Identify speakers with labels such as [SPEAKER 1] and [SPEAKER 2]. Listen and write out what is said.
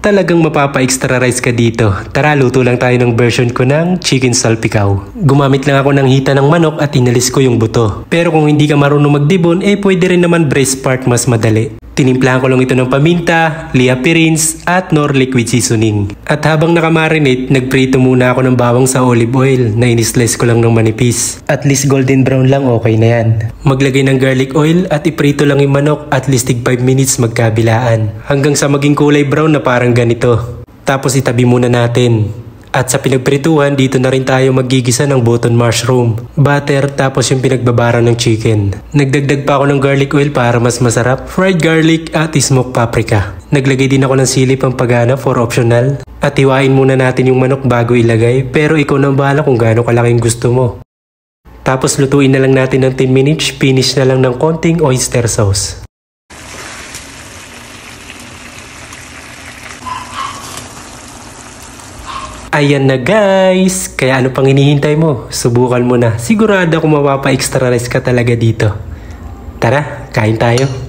[SPEAKER 1] talagang mapapa-extra rice ka dito. Tara, luto lang tayo ng version ko ng chicken salpikaw. Gumamit lang ako ng hita ng manok at inalis ko yung buto. Pero kung hindi ka marunong magdibon, pwede rin naman breast part, mas madali. Tinimplahan ko lang ito ng paminta, liapirins at nor liquid seasoning. At habang nakamarinate, nagprito muna ako ng bawang sa olive oil na inislice ko lang ng manipis. At least golden brown lang, okay na yan. Maglagay ng garlic oil at iprito lang yung manok at least 5 minutes magkabilaan. Hanggang sa maging kulay brown na parang ganito. Tapos itabi muna natin. At sa pinagprituhan, dito na rin tayo magigisa ng button mushroom, butter, tapos yung pinagbabara ng chicken. Nagdagdag pa ako ng garlic oil para mas masarap, fried garlic at smoked paprika. Naglagay din ako ng sili pampagana for optional. At hiwain muna natin yung manok bago ilagay, pero ikaw na bahala kung gaano kalaking gusto mo. Tapos lutuin na lang natin ng 10 minutes, finish na lang ng konting oyster sauce. Ayan na guys! Kaya ano pang hinihintay mo? Subukan mo na. Sigurado kung mapapa-extra rice ka talaga dito. Tara, kain tayo.